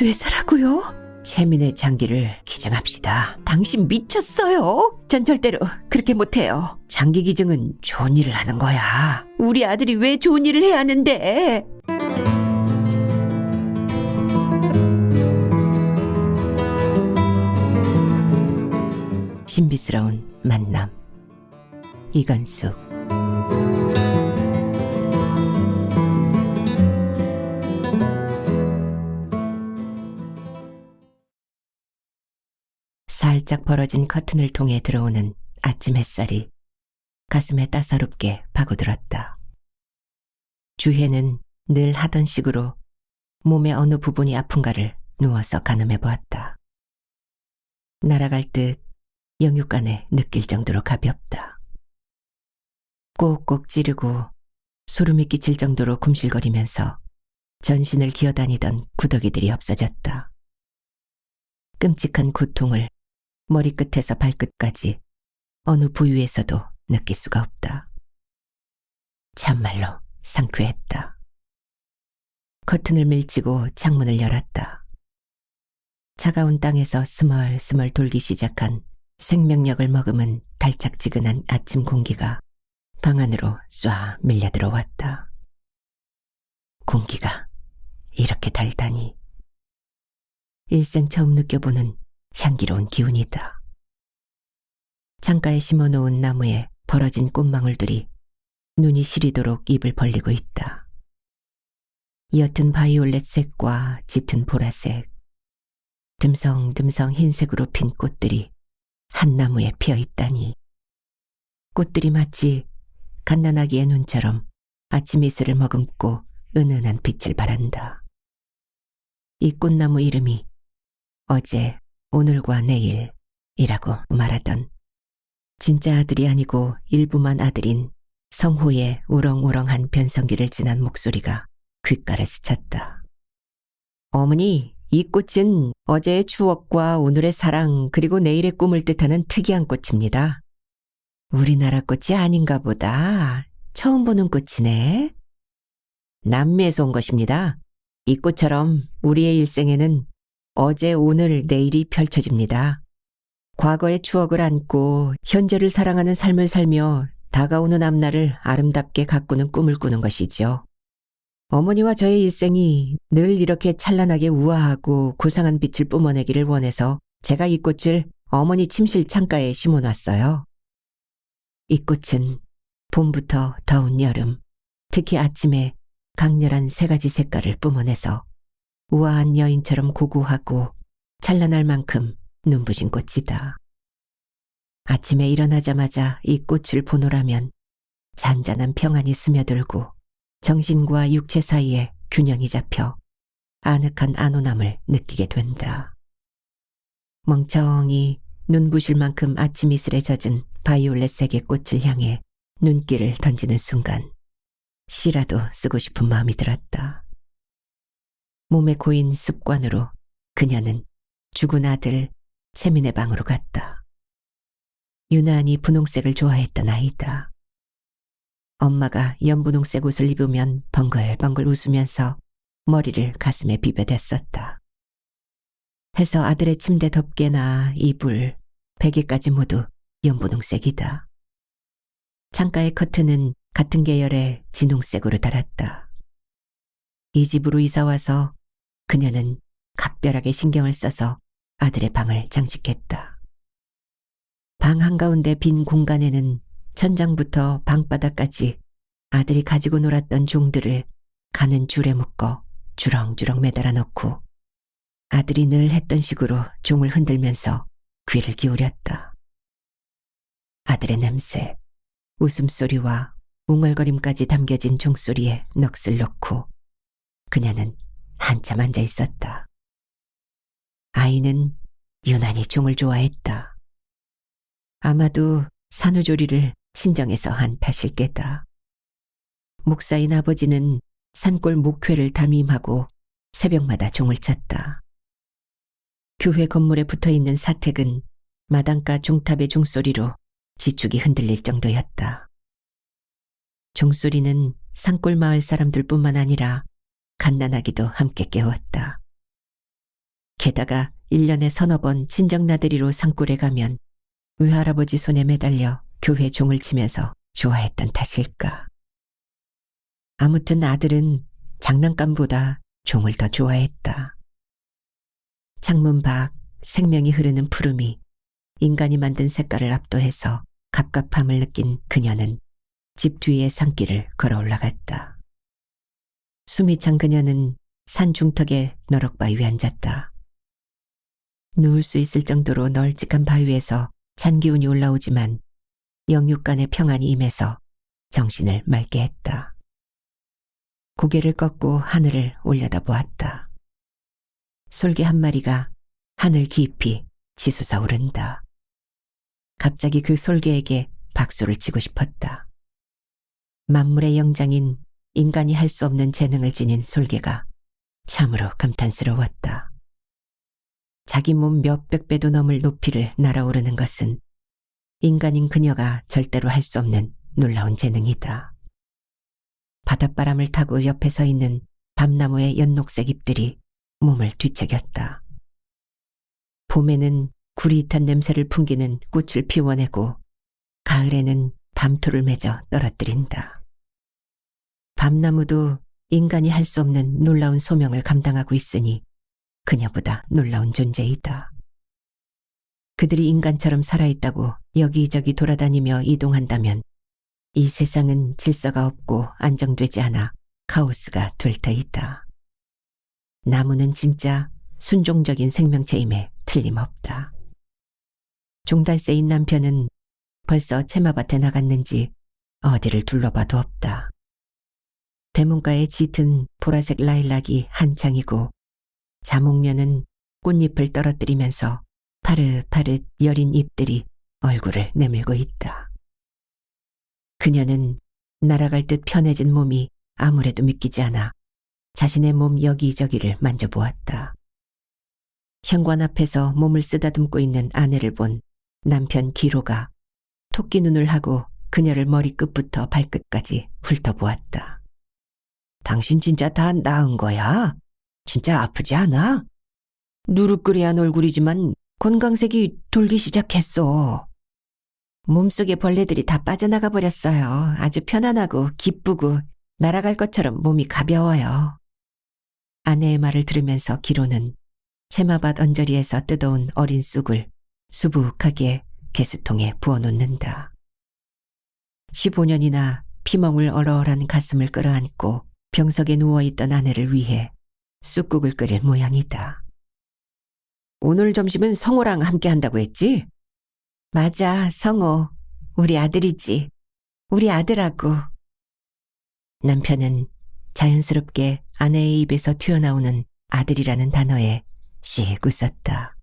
뇌사라고요? 채민의 장기를 기증합시다. 당신 미쳤어요? 전 절대로 그렇게 못해요. 장기 기증은 좋은 일을 하는 거야. 우리 아들이 왜 좋은 일을 해야 하는데? 신비스러운 만남. 이건숙. 살짝 벌어진 커튼을 통해 들어오는 아침 햇살이 가슴에 따사롭게 파고들었다. 주혜는 늘 하던 식으로 몸의 어느 부분이 아픈가를 누워서 가늠해 보았다. 날아갈 듯 영육간에 느낄 정도로 가볍다. 꼭꼭 찌르고 소름이 끼칠 정도로 굼실거리면서 전신을 기어다니던 구더기들이 없어졌다. 끔찍한 고통을 머리끝에서 발끝까지 어느 부위에서도 느낄 수가 없다. 참말로 상쾌했다. 커튼을 밀치고 창문을 열었다. 차가운 땅에서 스멀스멀 돌기 시작한 생명력을 머금은 달짝지근한 아침 공기가 방 안으로 쏴 밀려 들어왔다. 공기가 이렇게 달다니. 일생 처음 느껴보는 향기로운 기운이다. 창가에 심어놓은 나무에 벌어진 꽃망울들이 눈이 시리도록 입을 벌리고 있다. 옅은 바이올렛 색과 짙은 보라색, 듬성듬성 흰색으로 핀 꽃들이 한 나무에 피어 있다니. 꽃들이 마치 갓난아기의 눈처럼 아침 이슬을 머금고 은은한 빛을 발한다. 이 꽃나무 이름이 어제, 오늘과 내일이라고 말하던 진짜 아들이 아니고 일부만 아들인 성호의 우렁우렁한 변성기를 지난 목소리가 귓가를 스쳤다. 어머니, 이 꽃은 어제의 추억과 오늘의 사랑 그리고 내일의 꿈을 뜻하는 특이한 꽃입니다. 우리나라 꽃이 아닌가 보다. 처음 보는 꽃이네. 남미에서 온 것입니다. 이 꽃처럼 우리의 일생에는 어제, 오늘, 내일이 펼쳐집니다. 과거의 추억을 안고 현재를 사랑하는 삶을 살며 다가오는 앞날을 아름답게 가꾸는 꿈을 꾸는 것이죠. 어머니와 저의 일생이 늘 이렇게 찬란하게 우아하고 고상한 빛을 뿜어내기를 원해서 제가 이 꽃을 어머니 침실 창가에 심어놨어요. 이 꽃은 봄부터 더운 여름, 특히 아침에 강렬한 세 가지 색깔을 뿜어내서 우아한 여인처럼 고고하고 찬란할 만큼 눈부신 꽃이다. 아침에 일어나자마자 이 꽃을 보노라면 잔잔한 평안이 스며들고 정신과 육체 사이에 균형이 잡혀 아늑한 안온함을 느끼게 된다. 멍청이 눈부실 만큼 아침 이슬에 젖은 바이올렛색의 꽃을 향해 눈길을 던지는 순간 시라도 쓰고 싶은 마음이 들었다. 몸에 고인 습관으로 그녀는 죽은 아들 채민의 방으로 갔다. 유난히 분홍색을 좋아했던 아이다. 엄마가 연분홍색 옷을 입으면 벙글벙글 웃으면서 머리를 가슴에 비벼댔었다. 해서 아들의 침대 덮개나 이불, 베개까지 모두 연분홍색이다. 창가의 커튼은 같은 계열의 진홍색으로 달았다. 이 집으로 이사와서 그녀는 각별하게 신경을 써서 아들의 방을 장식했다. 방 한가운데 빈 공간에는 천장부터 방바닥까지 아들이 가지고 놀았던 종들을 가는 줄에 묶어 주렁주렁 매달아 놓고 아들이 늘 했던 식으로 종을 흔들면서 귀를 기울였다. 아들의 냄새, 웃음소리와 웅얼거림까지 담겨진 종소리에 넋을 놓고 그녀는 한참 앉아 있었다. 아이는 유난히 종을 좋아했다. 아마도 산후조리를 친정에서 한 탓일 게다. 목사인 아버지는 산골 목회를 담임하고 새벽마다 종을 쳤다. 교회 건물에 붙어있는 사택은 마당가 종탑의 종소리로 지축이 흔들릴 정도였다. 종소리는 산골 마을 사람들뿐만 아니라 갓난아기도 함께 깨웠다. 게다가 1년에 서너 번 친정나들이로 산골에 가면 외할아버지 손에 매달려 교회 종을 치면서 좋아했던 탓일까. 아무튼 아들은 장난감보다 종을 더 좋아했다. 창문 밖 생명이 흐르는 푸름이 인간이 만든 색깔을 압도해서 갑갑함을 느낀 그녀는 집 뒤의 산길을 걸어 올라갔다. 숨이 찬 그녀는 산 중턱의 너럭바위에 앉았다. 누울 수 있을 정도로 널찍한 바위에서 찬 기운이 올라오지만 영육간의 평안이 임해서 정신을 맑게 했다. 고개를 꺾고 하늘을 올려다보았다. 솔개 한 마리가 하늘 깊이 치솟아 오른다. 갑자기 그 솔개에게 박수를 치고 싶었다. 만물의 영장인 인간이 할 수 없는 재능을 지닌 솔개가 참으로 감탄스러웠다. 자기 몸 몇백 배도 넘을 높이를 날아오르는 것은 인간인 그녀가 절대로 할 수 없는 놀라운 재능이다. 바닷바람을 타고 옆에 서 있는 밤나무의 연녹색 잎들이 몸을 뒤척였다. 봄에는 구릿한 냄새를 풍기는 꽃을 피워내고 가을에는 밤토를 맺어 떨어뜨린다. 밤나무도 인간이 할 수 없는 놀라운 소명을 감당하고 있으니 그녀보다 놀라운 존재이다. 그들이 인간처럼 살아있다고 여기저기 돌아다니며 이동한다면 이 세상은 질서가 없고 안정되지 않아 카오스가 될 터이다. 나무는 진짜 순종적인 생명체임에 틀림없다. 종달새인 남편은 벌써 채마밭에 나갔는지 어디를 둘러봐도 없다. 대문가에 짙은 보라색 라일락이 한창이고 자목련은 꽃잎을 떨어뜨리면서 파릇파릇 여린 잎들이 얼굴을 내밀고 있다. 그녀는 날아갈 듯 편해진 몸이 아무래도 믿기지 않아 자신의 몸 여기저기를 만져보았다. 현관 앞에서 몸을 쓰다듬고 있는 아내를 본 남편 기로가 토끼 눈을 하고 그녀를 머리끝부터 발끝까지 훑어보았다. 당신 진짜 다 나은 거야? 진짜 아프지 않아? 누르끄레한 얼굴이지만 건강색이 돌기 시작했어. 몸속의 벌레들이 다 빠져나가 버렸어요. 아주 편안하고 기쁘고 날아갈 것처럼 몸이 가벼워요. 아내의 말을 들으면서 기로는 채마밭 언저리에서 뜯어온 어린 쑥을 수북하게 개수통에 부어놓는다. 15년이나 피멍을 얼얼한 가슴을 끌어안고 병석에 누워있던 아내를 위해 쑥국을 끓일 모양이다. 오늘 점심은 성호랑 함께 한다고 했지? 맞아, 성호. 우리 아들이지. 우리 아들하고. 남편은 자연스럽게 아내의 입에서 튀어나오는 아들이라는 단어에 씩 웃었다.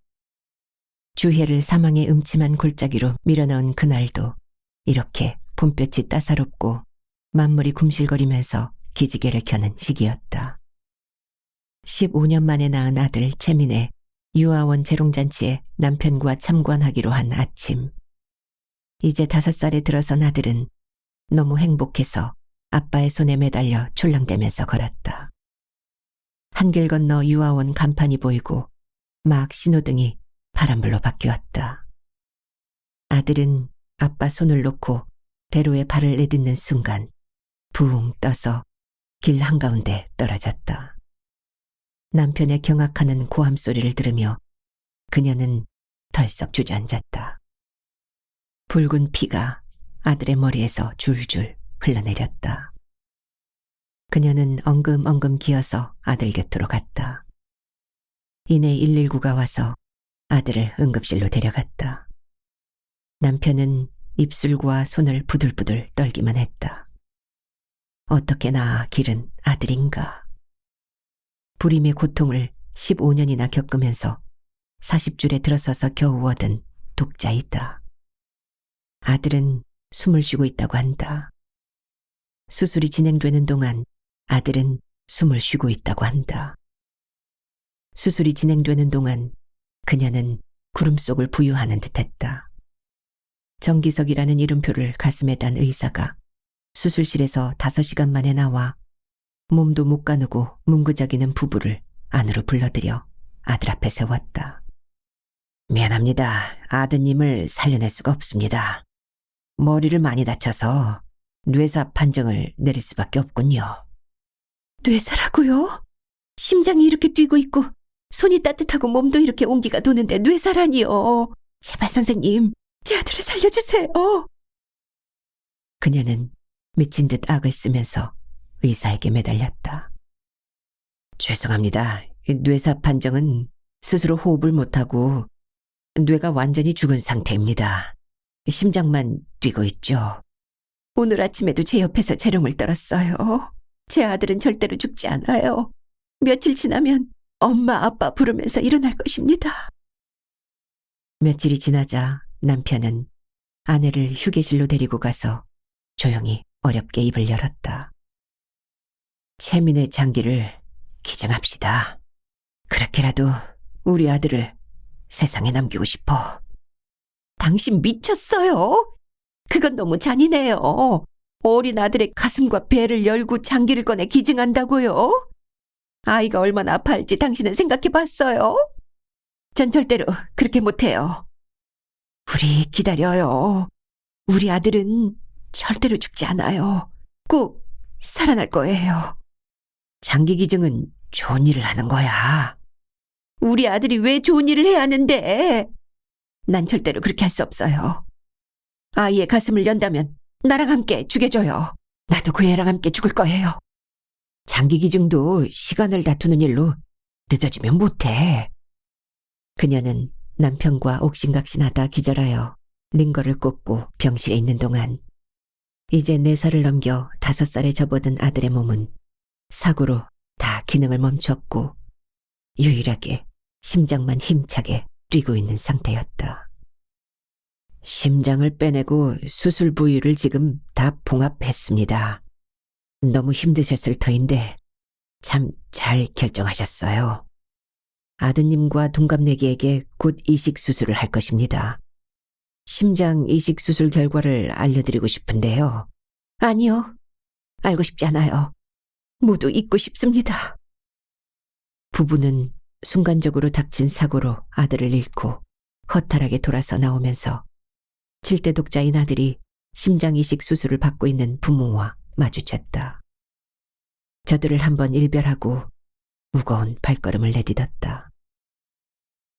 주혜를 사망의 음침한 골짜기로 밀어넣은 그날도 이렇게 봄볕이 따사롭고 만물이 굼실거리면서 기지개를 켜는 시기였다. 15년 만에 낳은 아들 채민의 유아원 재롱잔치에 남편과 참관하기로 한 아침. 이제 5살에 들어선 아들은 너무 행복해서 아빠의 손에 매달려 출렁대면서 걸었다. 한길 건너 유아원 간판이 보이고 막 신호등이 파란불로 바뀌었다. 아들은 아빠 손을 놓고 대로에 발을 내딛는 순간 붕 떠서 길 한가운데 떨어졌다. 남편의 경악하는 고함 소리를 들으며 그녀는 덜썩 주저앉았다. 붉은 피가 아들의 머리에서 줄줄 흘러내렸다. 그녀는 엉금엉금 기어서 아들 곁으로 갔다. 이내 119가 와서 아들을 응급실로 데려갔다. 남편은 입술과 손을 부들부들 떨기만 했다. 어떻게나 기른 아들인가. 불임의 고통을 15년이나 겪으면서 40줄에 들어서서 겨우 얻은 독자이다. 아들은 숨을 쉬고 있다고 한다. 수술이 진행되는 동안 아들은 숨을 쉬고 있다고 한다. 수술이 진행되는 동안 그녀는 구름 속을 부유하는 듯했다. 정기석이라는 이름표를 가슴에 단 의사가 수술실에서 5시간 만에 나와 몸도 못 가누고 뭉그적이는 부부를 안으로 불러들여 아들 앞에 세웠다. 미안합니다. 아드님을 살려낼 수가 없습니다. 머리를 많이 다쳐서 뇌사 판정을 내릴 수밖에 없군요. 뇌사라고요? 심장이 이렇게 뛰고 있고 손이 따뜻하고 몸도 이렇게 온기가 도는데 뇌사라니요. 제발 선생님, 제 아들을 살려주세요. 그녀는 미친 듯 악을 쓰면서 의사에게 매달렸다. 죄송합니다. 뇌사 판정은 스스로 호흡을 못하고 뇌가 완전히 죽은 상태입니다. 심장만 뛰고 있죠. 오늘 아침에도 제 옆에서 재롱을 떨었어요. 제 아들은 절대로 죽지 않아요. 며칠 지나면 엄마, 아빠 부르면서 일어날 것입니다. 며칠이 지나자 남편은 아내를 휴게실로 데리고 가서 조용히 어렵게 입을 열었다. 채민의 장기를 기증합시다. 그렇게라도 우리 아들을 세상에 남기고 싶어. 당신 미쳤어요? 그건 너무 잔인해요. 어린 아들의 가슴과 배를 열고 장기를 꺼내 기증한다고요? 아이가 얼마나 아파할지 당신은 생각해봤어요? 전 절대로 그렇게 못해요. 우리 기다려요. 우리 아들은 절대로 죽지 않아요. 꼭 살아날 거예요. 장기 기증은 좋은 일을 하는 거야. 우리 아들이 왜 좋은 일을 해야 하는데? 난 절대로 그렇게 할 수 없어요. 아이의 가슴을 연다면 나랑 함께 죽여줘요. 나도 그 애랑 함께 죽을 거예요. 장기 기증도 시간을 다투는 일로 늦어지면 못해. 그녀는 남편과 옥신각신하다 기절하여 링거를 꽂고 병실에 있는 동안 이제 4살을 넘겨 5살에 접어든 아들의 몸은 사고로 다 기능을 멈췄고 유일하게 심장만 힘차게 뛰고 있는 상태였다. 심장을 빼내고 수술 부위를 지금 다 봉합했습니다. 너무 힘드셨을 터인데 참 잘 결정하셨어요. 아드님과 동갑내기에게 곧 이식 수술을 할 것입니다. 심장 이식 수술 결과를 알려드리고 싶은데요. 아니요. 알고 싶지 않아요. 모두 잊고 싶습니다. 부부는 순간적으로 닥친 사고로 아들을 잃고 허탈하게 돌아서 나오면서 질대 독자인 아들이 심장 이식 수술을 받고 있는 부모와 마주쳤다. 저들을 한번 일별하고 무거운 발걸음을 내딛었다.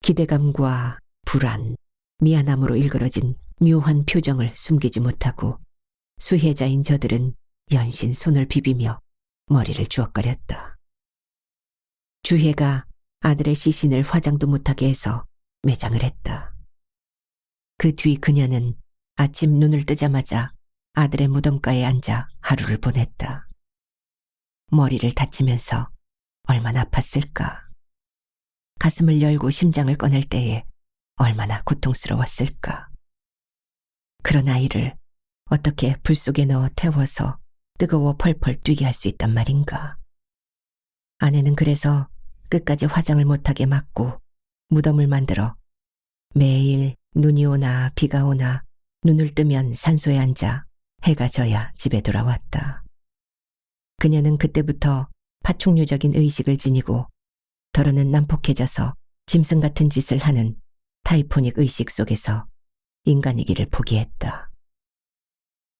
기대감과 불안, 미안함으로 일그러진 묘한 표정을 숨기지 못하고 수혜자인 저들은 연신 손을 비비며 머리를 주걱거렸다. 주혜가 아들의 시신을 화장도 못하게 해서 매장을 했다. 그 뒤 그녀는 아침 눈을 뜨자마자 아들의 무덤가에 앉아 하루를 보냈다. 머리를 다치면서 얼마나 아팠을까. 가슴을 열고 심장을 꺼낼 때에 얼마나 고통스러웠을까. 그런 아이를 어떻게 불 속에 넣어 태워서 뜨거워 펄펄 뛰게 할 수 있단 말인가. 아내는 그래서 끝까지 화장을 못하게 막고 무덤을 만들어 매일 눈이 오나 비가 오나 눈을 뜨면 산소에 앉아 해가 져야 집에 돌아왔다. 그녀는 그때부터 파충류적인 의식을 지니고 더러는 난폭해져서 짐승 같은 짓을 하는 타이포닉 의식 속에서 인간이기를 포기했다.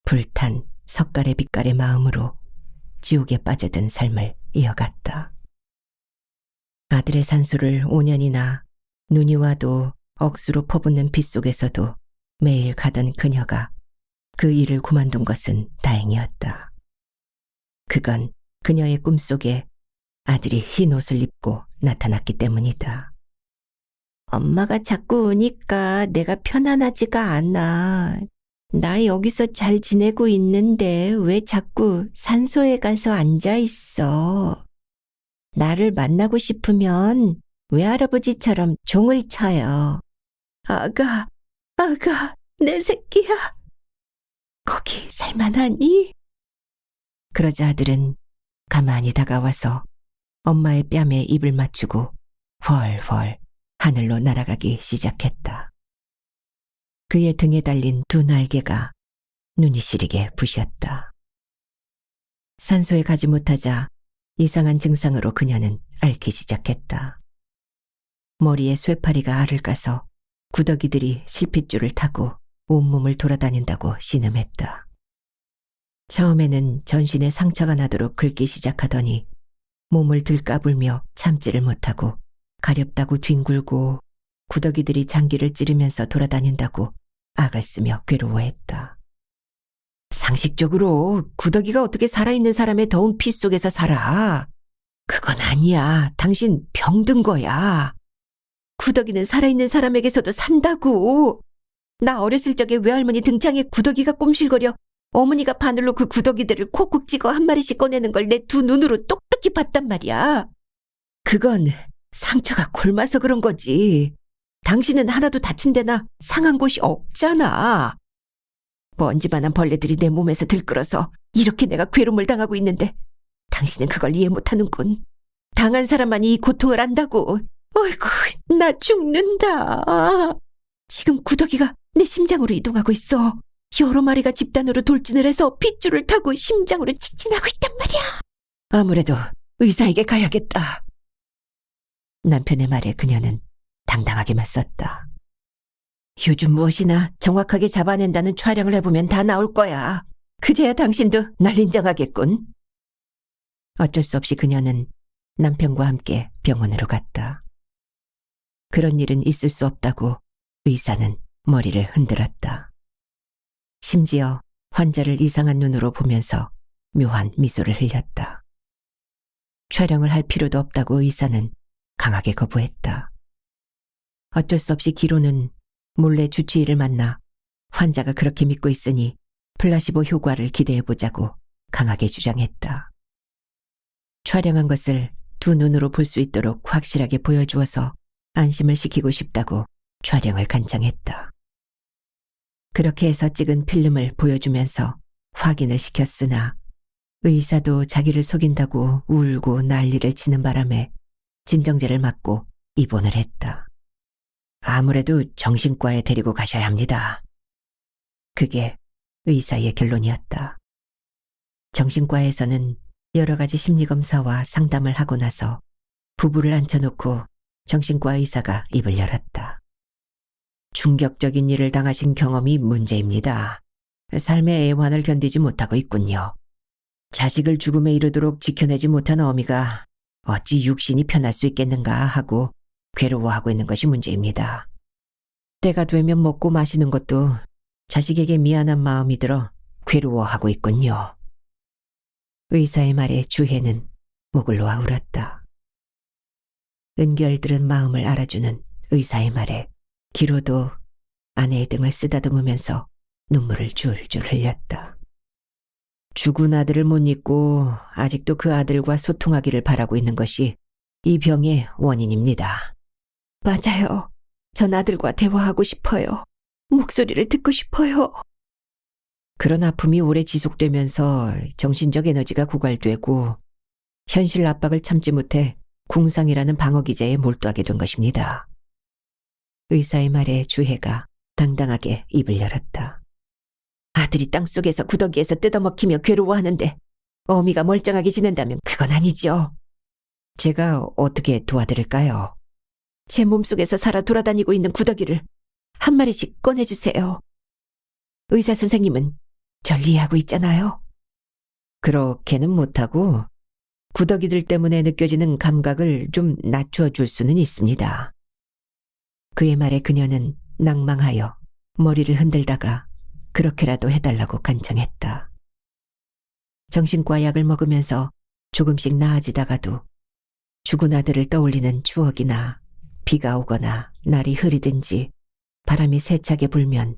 불탄 석갈의 빛깔의 마음으로 지옥에 빠져든 삶을 이어갔다. 아들의 산소를 5년이나 눈이 와도 억수로 퍼붓는 빛 속에서도 매일 가던 그녀가 그 일을 그만둔 것은 다행이었다. 그건 그녀의 꿈속에 아들이 흰 옷을 입고 나타났기 때문이다. 엄마가 자꾸 오니까 내가 편안하지가 않아. 나 여기서 잘 지내고 있는데 왜 자꾸 산소에 가서 앉아 있어. 나를 만나고 싶으면 외할아버지처럼 종을 쳐요. 아가, 내 새끼야. 거기 살만하니? 그러자 아들은 가만히 다가와서 엄마의 뺨에 입을 맞추고 훨훨 하늘로 날아가기 시작했다. 그의 등에 달린 두 날개가 눈이 시리게 부셨다. 산소에 가지 못하자 이상한 증상으로 그녀는 앓기 시작했다. 머리에 쇠파리가 알을 까서 구더기들이 실핏줄을 타고 온몸을 돌아다닌다고 신음했다. 처음에는 전신에 상처가 나도록 긁기 시작하더니 몸을 들까불며 참지를 못하고 가렵다고 뒹굴고 구더기들이 장기를 찌르면서 돌아다닌다고 악을 쓰며 괴로워했다. 상식적으로 구더기가 어떻게 살아있는 사람의 더운 피 속에서 살아? 그건 아니야. 당신 병든 거야. 구더기는 살아있는 사람에게서도 산다고. 나 어렸을 적에 외할머니 등창에 구더기가 꼼실거려 어머니가 바늘로 그 구더기들을 콕콕 찍어 한 마리씩 꺼내는 걸 내 두 눈으로 똑똑히 봤단 말이야. 그건 상처가 골마서 그런 거지. 당신은 하나도 다친 데나 상한 곳이 없잖아. 먼지만한 벌레들이 내 몸에서 들끓어서 이렇게 내가 괴로움을 당하고 있는데 당신은 그걸 이해 못하는군. 당한 사람만이 이 고통을 안다고. 어이구, 나 죽는다. 지금 구더기가 내 심장으로 이동하고 있어. 여러 마리가 집단으로 돌진을 해서 핏줄을 타고 심장으로 직진하고 있단 말이야. 아무래도 의사에게 가야겠다. 남편의 말에 그녀는 당당하게 맞섰다. 요즘 무엇이나 정확하게 잡아낸다는 촬영을 해보면 다 나올 거야. 그제야 당신도 날 인정하겠군. 어쩔 수 없이 그녀는 남편과 함께 병원으로 갔다. 그런 일은 있을 수 없다고 의사는 머리를 흔들었다. 심지어 환자를 이상한 눈으로 보면서 묘한 미소를 흘렸다. 촬영을 할 필요도 없다고 의사는 강하게 거부했다. 어쩔 수 없이 기로는 몰래 주치의를 만나 환자가 그렇게 믿고 있으니 플라시보 효과를 기대해보자고 강하게 주장했다. 촬영한 것을 두 눈으로 볼 수 있도록 확실하게 보여주어서 안심을 시키고 싶다고 촬영을 간청했다. 그렇게 해서 찍은 필름을 보여주면서 확인을 시켰으나 의사도 자기를 속인다고 울고 난리를 치는 바람에 진정제를 맞고 입원을 했다. 아무래도 정신과에 데리고 가셔야 합니다. 그게 의사의 결론이었다. 정신과에서는 여러 가지 심리검사와 상담을 하고 나서 부부를 앉혀놓고 정신과 의사가 입을 열었다. 충격적인 일을 당하신 경험이 문제입니다. 삶의 애환을 견디지 못하고 있군요. 자식을 죽음에 이르도록 지켜내지 못한 어미가 어찌 육신이 편할 수 있겠는가 하고 괴로워하고 있는 것이 문제입니다. 때가 되면 먹고 마시는 것도 자식에게 미안한 마음이 들어 괴로워하고 있군요. 의사의 말에 주혜는 목을 놓아 울었다. 은결들은 마음을 알아주는 의사의 말에 기로도 아내의 등을 쓰다듬으면서 눈물을 줄줄 흘렸다. 죽은 아들을 못 잊고 아직도 그 아들과 소통하기를 바라고 있는 것이 이 병의 원인입니다. 맞아요. 전 아들과 대화하고 싶어요. 목소리를 듣고 싶어요. 그런 아픔이 오래 지속되면서 정신적 에너지가 고갈되고 현실 압박을 참지 못해 궁상이라는 방어기제에 몰두하게 된 것입니다. 의사의 말에 주혜가 당당하게 입을 열었다. 아들이 땅속에서 구더기에서 뜯어먹히며 괴로워하는데 어미가 멀쩡하게 지낸다면 그건 아니죠. 제가 어떻게 도와드릴까요? 제 몸속에서 살아 돌아다니고 있는 구더기를 한 마리씩 꺼내주세요. 의사 선생님은 절 이해하고 있잖아요. 그렇게는 못하고 구더기들 때문에 느껴지는 감각을 좀 낮춰줄 수는 있습니다. 그의 말에 그녀는 낭망하여 머리를 흔들다가 그렇게라도 해달라고 간청했다. 정신과 약을 먹으면서 조금씩 나아지다가도 죽은 아들을 떠올리는 추억이나 비가 오거나 날이 흐리든지 바람이 세차게 불면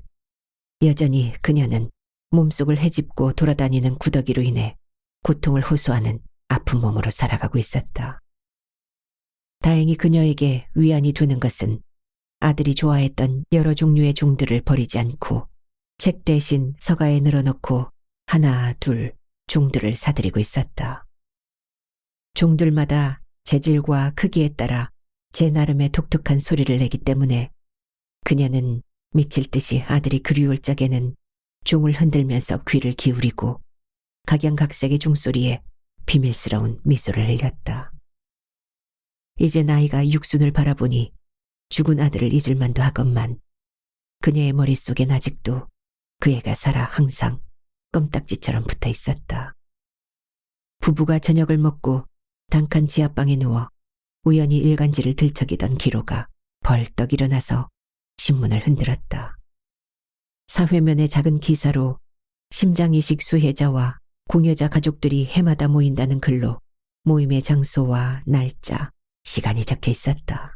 여전히 그녀는 몸속을 헤집고 돌아다니는 구더기로 인해 고통을 호소하는 아픈 몸으로 살아가고 있었다. 다행히 그녀에게 위안이 되는 것은 아들이 좋아했던 여러 종류의 종들을 버리지 않고 책 대신 서가에 늘어놓고 하나 둘 종들을 사들이고 있었다. 종들마다 재질과 크기에 따라 제 나름의 독특한 소리를 내기 때문에 그녀는 미칠 듯이 아들이 그리울 적에는 종을 흔들면서 귀를 기울이고 각양각색의 종소리에 비밀스러운 미소를 흘렸다. 이제 나이가 육순을 바라보니 죽은 아들을 잊을 만도 하건만 그녀의 머릿속엔 아직도 그 애가 살아 항상 껌딱지처럼 붙어 있었다. 부부가 저녁을 먹고 단칸 지하방에 누워 우연히 일간지를 들척이던 기로가 벌떡 일어나서 신문을 흔들었다. 사회면의 작은 기사로 심장이식 수혜자와 공여자 가족들이 해마다 모인다는 글로 모임의 장소와 날짜, 시간이 적혀 있었다.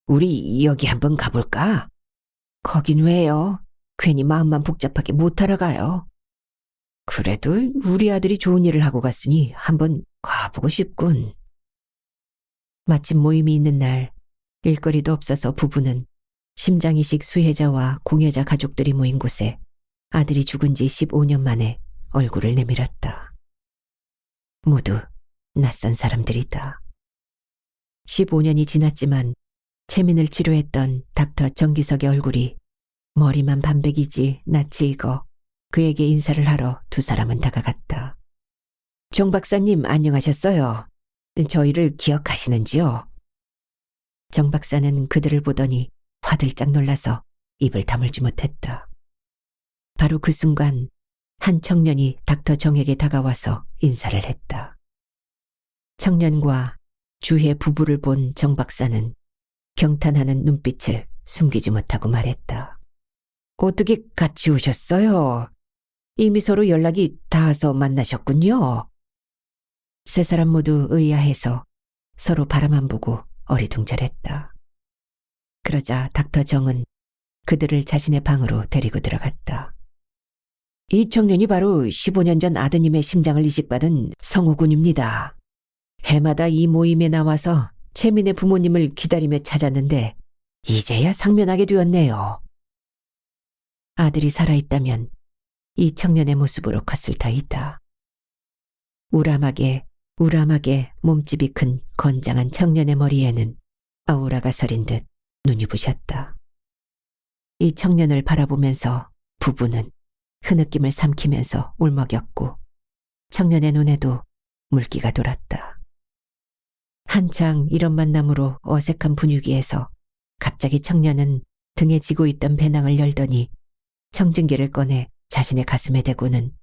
우리 여기 한번 가볼까? 거긴 왜요? 괜히 마음만 복잡하게 못하러 가요. 그래도 우리 아들이 좋은 일을 하고 갔으니 한번 가보고 싶군. 마침 모임이 있는 날 일거리도 없어서 부부는 심장이식 수혜자와 공여자 가족들이 모인 곳에 아들이 죽은 지 15년 만에 얼굴을 내밀었다. 모두 낯선 사람들이다. 15년이 지났지만 채민을 치료했던 닥터 정기석의 얼굴이 머리만 반백이지 낯이 익어 그에게 인사를 하러 두 사람은 다가갔다. 정 박사님 안녕하셨어요. 저희를 기억하시는지요? 정 박사는 그들을 보더니 화들짝 놀라서 입을 다물지 못했다. 바로 그 순간 한 청년이 닥터 정에게 다가와서 인사를 했다. 청년과 주혜 부부를 본 정 박사는 경탄하는 눈빛을 숨기지 못하고 말했다. 어떻게 같이 오셨어요? 이미 서로 연락이 닿아서 만나셨군요. 세 사람 모두 의아해서 서로 바라만 보고 어리둥절했다. 그러자 닥터 정은 그들을 자신의 방으로 데리고 들어갔다. 이 청년이 바로 15년 전 아드님의 심장을 이식받은 성호군입니다. 해마다 이 모임에 나와서 채민의 부모님을 기다리며 찾았는데 이제야 상면하게 되었네요. 아들이 살아있다면 이 청년의 모습으로 컸을 터이다. 우람하게 몸집이 큰 건장한 청년의 머리에는 아우라가 서린 듯 눈이 부셨다. 이 청년을 바라보면서 부부는 흐느낌을 삼키면서 울먹였고 청년의 눈에도 물기가 돌았다. 한창 이런 만남으로 어색한 분위기에서 갑자기 청년은 등에 지고 있던 배낭을 열더니 청진기를 꺼내 자신의 가슴에 대고는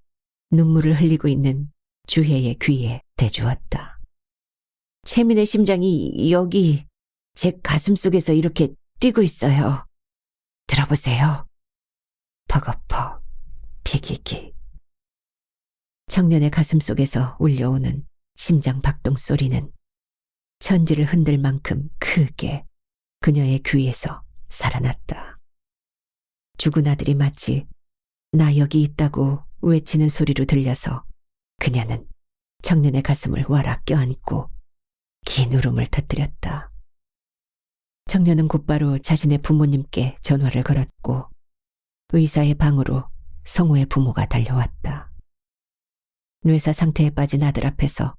눈물을 흘리고 있는 주혜의 귀에 대주었다. 채민의 심장이 여기 제 가슴 속에서 이렇게 뛰고 있어요. 들어보세요. 퍼거퍼 피기기. 청년의 가슴 속에서 울려오는 심장 박동 소리는 천지를 흔들 만큼 크게 그녀의 귀에서 살아났다. 죽은 아들이 마치 나 여기 있다고 외치는 소리로 들려서 그녀는 청년의 가슴을 와락 껴안고 긴 울음을 터뜨렸다. 청년은 곧바로 자신의 부모님께 전화를 걸었고 의사의 방으로 성호의 부모가 달려왔다. 뇌사 상태에 빠진 아들 앞에서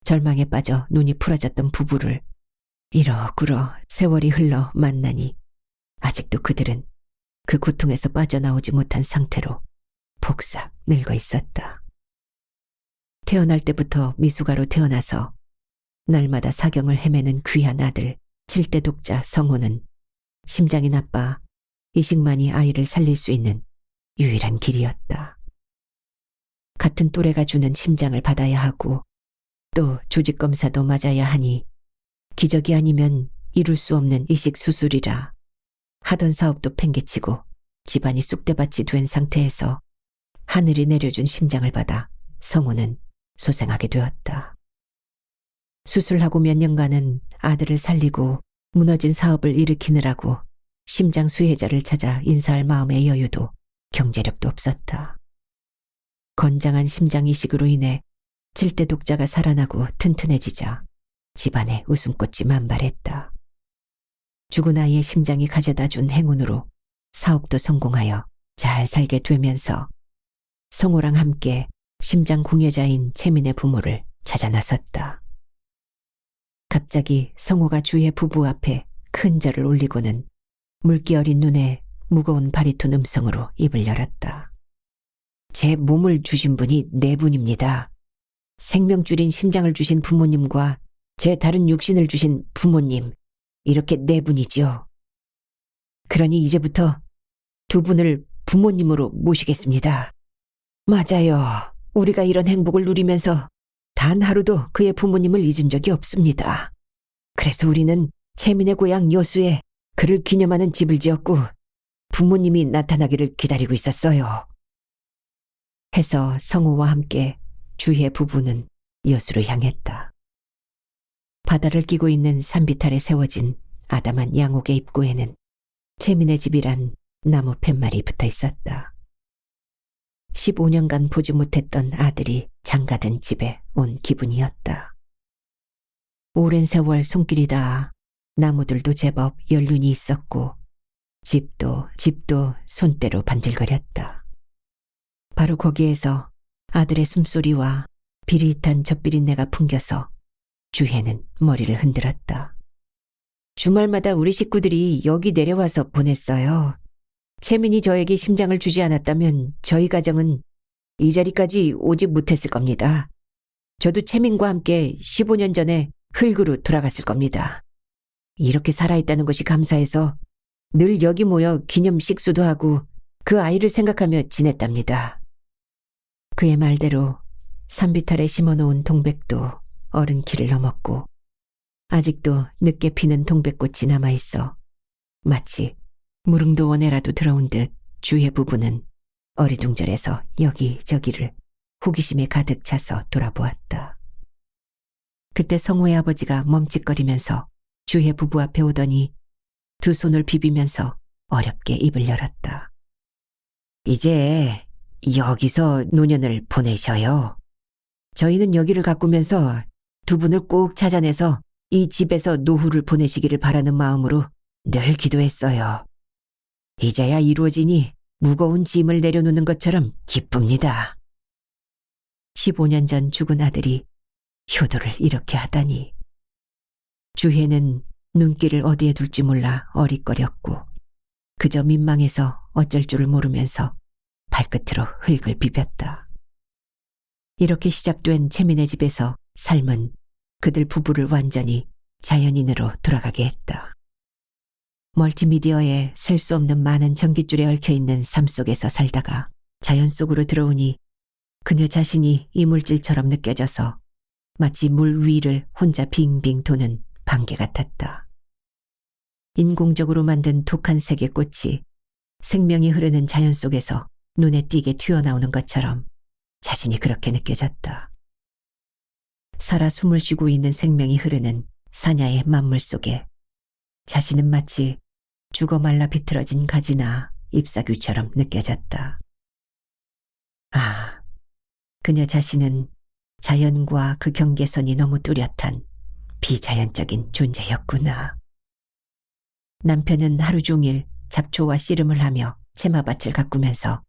절망에 빠져 눈이 풀어졌던 부부를 이러구러 세월이 흘러 만나니 아직도 그들은 그 고통에서 빠져나오지 못한 상태로 폭삭 늙어 있었다. 태어날 때부터 미숙아로 태어나서 날마다 사경을 헤매는 귀한 아들 7대 독자 성호는 심장이 나빠 이식만이 아이를 살릴 수 있는 유일한 길이었다. 같은 또래가 주는 심장을 받아야 하고 또 조직검사도 맞아야 하니 기적이 아니면 이룰 수 없는 이식 수술이라 하던 사업도 팽개치고 집안이 쑥대밭이 된 상태에서 하늘이 내려준 심장을 받아 성호는 소생하게 되었다. 수술하고 몇 년간은 아들을 살리고 무너진 사업을 일으키느라고 심장 수혜자를 찾아 인사할 마음의 여유도 경제력도 없었다. 건장한 심장 이식으로 인해 7대 독자가 살아나고 튼튼해지자 집안에 웃음꽃이 만발했다. 죽은 아이의 심장이 가져다 준 행운으로 사업도 성공하여 잘 살게 되면서 성호랑 함께 심장 공여자인 채민의 부모를 찾아 나섰다. 갑자기 성호가 주의 부부 앞에 큰 절을 올리고는 물기 어린 눈에 무거운 바리톤 음성으로 입을 열었다. 제 몸을 주신 분이 네 분입니다. 생명줄인 심장을 주신 부모님과 제 다른 육신을 주신 부모님, 이렇게 네 분이지요. 그러니 이제부터 두 분을 부모님으로 모시겠습니다. 맞아요. 우리가 이런 행복을 누리면서 단 하루도 그의 부모님을 잊은 적이 없습니다. 그래서 우리는 채민의 고향 여수에 그를 기념하는 집을 지었고 부모님이 나타나기를 기다리고 있었어요. 해서 성호와 함께 주혜 부부는 여수로 향했다. 바다를 끼고 있는 산비탈에 세워진 아담한 양옥의 입구에는 채민의 집이란 나무 팻말이 붙어 있었다. 15년간 보지 못했던 아들이 장가든 집에 온 기분이었다. 오랜 세월 손길이다. 나무들도 제법 연륜이 있었고 집도 손때로 반질거렸다. 바로 거기에서 아들의 숨소리와 비릿한 젖비린내가 풍겨서 주혜는 머리를 흔들었다. 주말마다 우리 식구들이 여기 내려와서 보냈어요. 채민이 저에게 심장을 주지 않았다면 저희 가정은 이 자리까지 오지 못했을 겁니다. 저도 채민과 함께 15년 전에 흙으로 돌아갔을 겁니다. 이렇게 살아있다는 것이 감사해서 늘 여기 모여 기념 식수도 하고 그 아이를 생각하며 지냈답니다. 그의 말대로 산비탈에 심어놓은 동백도 어른 키를 넘었고 아직도 늦게 피는 동백꽃이 남아있어 마치 무릉도 원에라도 들어온 듯 주혜 부부는 어리둥절해서 여기저기를 호기심에 가득 차서 돌아보았다. 그때 성호의 아버지가 멈칫거리면서 주혜 부부 앞에 오더니 두 손을 비비면서 어렵게 입을 열었다. 이제 여기서 노년을 보내셔요. 저희는 여기를 가꾸면서 두 분을 꼭 찾아내서 이 집에서 노후를 보내시기를 바라는 마음으로 늘 기도했어요. 이제야 이루어지니 무거운 짐을 내려놓는 것처럼 기쁩니다. 15년 전 죽은 아들이 효도를 이렇게 하다니. 주혜는 눈길을 어디에 둘지 몰라 어릿거렸고 그저 민망해서 어쩔 줄을 모르면서 발끝으로 흙을 비볐다. 이렇게 시작된 채민의 집에서 삶은 그들 부부를 완전히 자연인으로 돌아가게 했다. 멀티미디어에 셀 수 없는 많은 전깃줄에 얽혀있는 삶 속에서 살다가 자연 속으로 들어오니 그녀 자신이 이물질처럼 느껴져서 마치 물 위를 혼자 빙빙 도는 방개 같았다. 인공적으로 만든 독한 색의 꽃이 생명이 흐르는 자연 속에서 눈에 띄게 튀어나오는 것처럼 자신이 그렇게 느껴졌다. 살아 숨을 쉬고 있는 생명이 흐르는 사냐의 만물 속에 자신은 마치 죽어 말라 비틀어진 가지나 잎사귀처럼 느껴졌다. 아, 그녀 자신은 자연과 그 경계선이 너무 뚜렷한 비자연적인 존재였구나. 남편은 하루 종일 잡초와 씨름을 하며 채마밭을 가꾸면서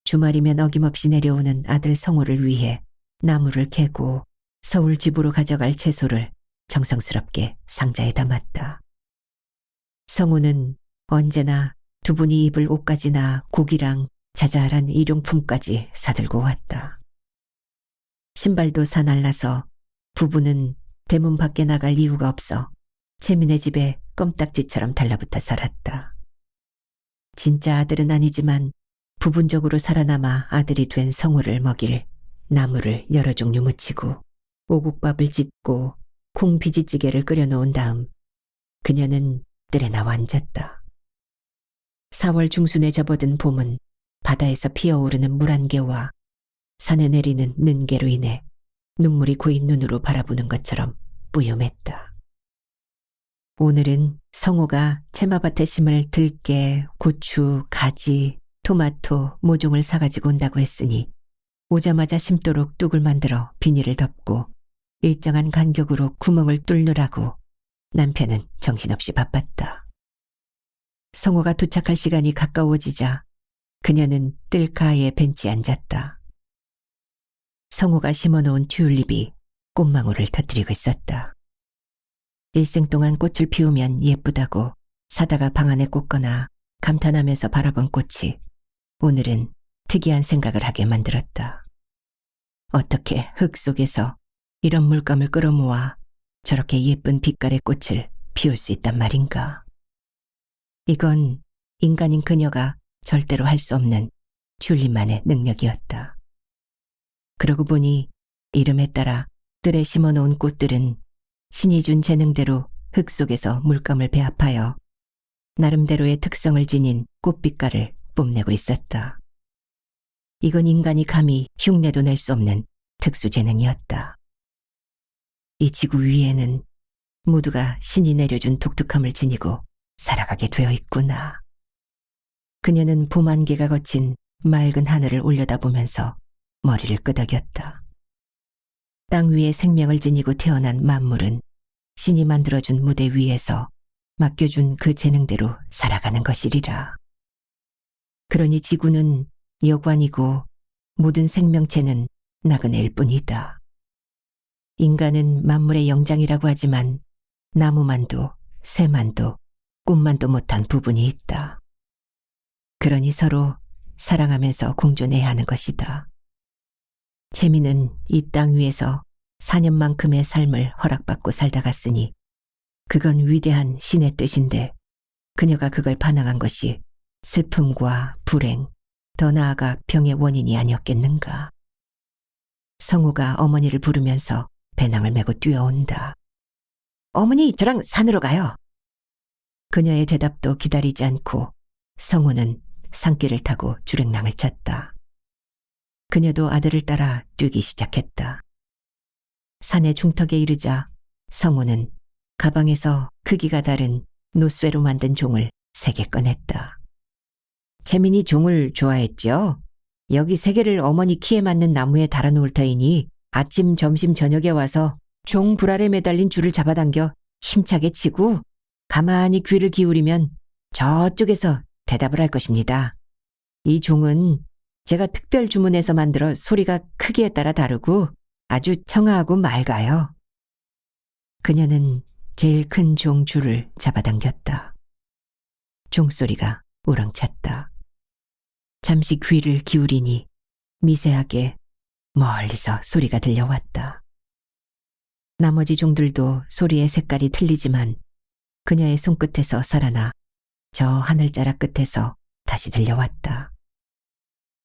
주말이면 어김없이 내려오는 아들 성호를 위해 나무를 캐고 서울 집으로 가져갈 채소를 정성스럽게 상자에 담았다. 성호는 언제나 두 분이 입을 옷가지나 고기랑 자잘한 일용품까지 사들고 왔다. 신발도 사날라서 부부는 대문 밖에 나갈 이유가 없어 채민의 집에 껌딱지처럼 달라붙어 살았다. 진짜 아들은 아니지만 부분적으로 살아남아 아들이 된 성호를 먹일 나물을 여러 종류 무치고 오곡밥을 짓고 콩 비지찌개를 끓여놓은 다음 그녀는 뜰에 나와 앉았다. 4월 중순에 접어든 봄은 바다에서 피어오르는 물안개와 산에 내리는 는개로 인해 눈물이 고인 눈으로 바라보는 것처럼 뿌욤했다. 오늘은 성호가 채마밭에 심을 들깨, 고추, 가지, 토마토, 모종을 사가지고 온다고 했으니 오자마자 심도록 뚝을 만들어 비닐을 덮고 일정한 간격으로 구멍을 뚫느라고 남편은 정신없이 바빴다. 성호가 도착할 시간이 가까워지자 그녀는 뜰가에 벤치에 앉았다. 성호가 심어놓은 튤립이 꽃망울을 터뜨리고 있었다. 일생 동안 꽃을 피우면 예쁘다고 사다가 방 안에 꽂거나 감탄하면서 바라본 꽃이 오늘은 특이한 생각을 하게 만들었다. 어떻게 흙 속에서 이런 물감을 끌어모아 저렇게 예쁜 빛깔의 꽃을 피울 수 있단 말인가. 이건 인간인 그녀가 절대로 할 수 없는 튤립만의 능력이었다. 그러고 보니 이름에 따라 뜰에 심어놓은 꽃들은 신이 준 재능대로 흙 속에서 물감을 배합하여 나름대로의 특성을 지닌 꽃빛깔을 뽐내고 있었다. 이건 인간이 감히 흉내도 낼 수 없는 특수 재능이었다. 이 지구 위에는 모두가 신이 내려준 독특함을 지니고 살아가게 되어 있구나. 그녀는 봄 안개가 거친 맑은 하늘을 올려다보면서 머리를 끄덕였다. 땅 위에 생명을 지니고 태어난 만물은 신이 만들어준 무대 위에서 맡겨준 그 재능대로 살아가는 것이리라. 그러니 지구는 여관이고 모든 생명체는 나그네일 뿐이다. 인간은 만물의 영장이라고 하지만 나무만도 새만도 꽃만도 못한 부분이 있다. 그러니 서로 사랑하면서 공존해야 하는 것이다. 채미는 이 땅 위에서 4년만큼의 삶을 허락받고 살다 갔으니 그건 위대한 신의 뜻인데 그녀가 그걸 반항한 것이 슬픔과 불행, 더 나아가 병의 원인이 아니었겠는가. 성우가 어머니를 부르면서 배낭을 메고 뛰어온다. 어머니, 저랑 산으로 가요. 그녀의 대답도 기다리지 않고 성우는 산길을 타고 주랭랑을 쳤다. 그녀도 아들을 따라 뛰기 시작했다. 산의 중턱에 이르자 성우는 가방에서 크기가 다른 노쇠로 만든 종을 3개 꺼냈다. 채민이 종을 좋아했죠? 여기 3개를 어머니 키에 맞는 나무에 달아놓을 터이니 아침, 점심, 저녁에 와서 종 불알에 매달린 줄을 잡아당겨 힘차게 치고 가만히 귀를 기울이면 저쪽에서 대답을 할 것입니다. 이 종은 제가 특별 주문해서 만들어 소리가 크기에 따라 다르고 아주 청아하고 맑아요. 그녀는 제일 큰 종 줄을 잡아당겼다. 종소리가 우렁찼다. 잠시 귀를 기울이니 미세하게 멀리서 소리가 들려왔다. 나머지 종들도 소리의 색깔이 틀리지만 그녀의 손끝에서 살아나 저 하늘자락 끝에서 다시 들려왔다.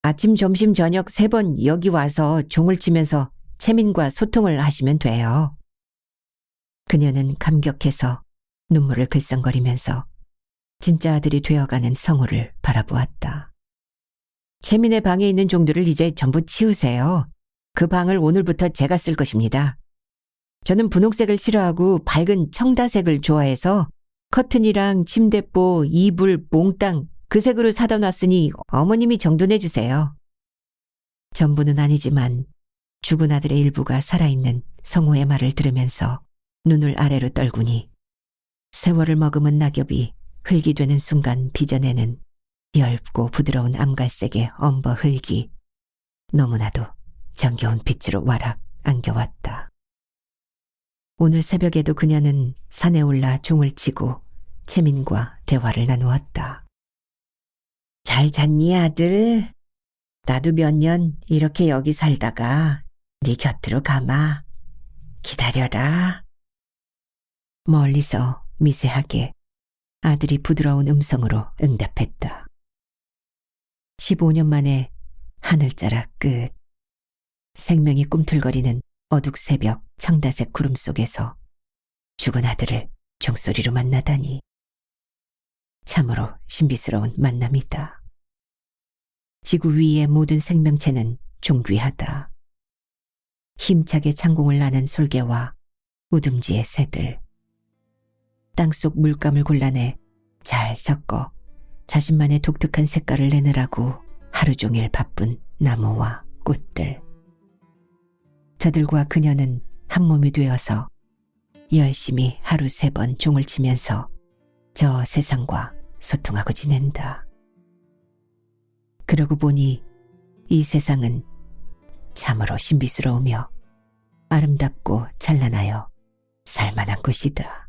아침, 점심, 저녁 3번 여기 와서 종을 치면서 채민과 소통을 하시면 돼요. 그녀는 감격해서 눈물을 글썽거리면서 진짜 아들이 되어가는 성우를 바라보았다. 채민의 방에 있는 종들을 이제 전부 치우세요. 그 방을 오늘부터 제가 쓸 것입니다. 저는 분홍색을 싫어하고 밝은 청다색을 좋아해서 커튼이랑 침대보, 이불, 몽땅 그 색으로 사다 놨으니 어머님이 정돈해주세요. 전부는 아니지만 죽은 아들의 일부가 살아있는 성우의 말을 들으면서 눈을 아래로 떨구니 세월을 머금은 낙엽이 흙이 되는 순간 빚어내는 엷고 부드러운 암갈색의 엄버 흙이 너무나도 정겨운 빛으로 와락 안겨왔다. 오늘 새벽에도 그녀는 산에 올라 종을 치고 채민과 대화를 나누었다. 잘 잤니 아들? 나도 몇 년 이렇게 여기 살다가 네 곁으로 가마. 기다려라. 멀리서 미세하게 아들이 부드러운 음성으로 응답했다. 15년 만에 하늘자락 끝. 생명이 꿈틀거리는 어둑 새벽 청다색 구름 속에서 죽은 아들을 종소리로 만나다니. 참으로 신비스러운 만남이다. 지구 위의 모든 생명체는 존귀하다. 힘차게 창공을 나는 솔개와 우둥지의 새들. 땅속 물감을 골라내 잘 섞어 자신만의 독특한 색깔을 내느라고 하루 종일 바쁜 나무와 꽃들. 저들과 그녀는 한 몸이 되어서 열심히 하루 3번 종을 치면서 저 세상과 소통하고 지낸다. 그러고 보니 이 세상은 참으로 신비스러우며 아름답고 찬란하여 살만한 곳이다.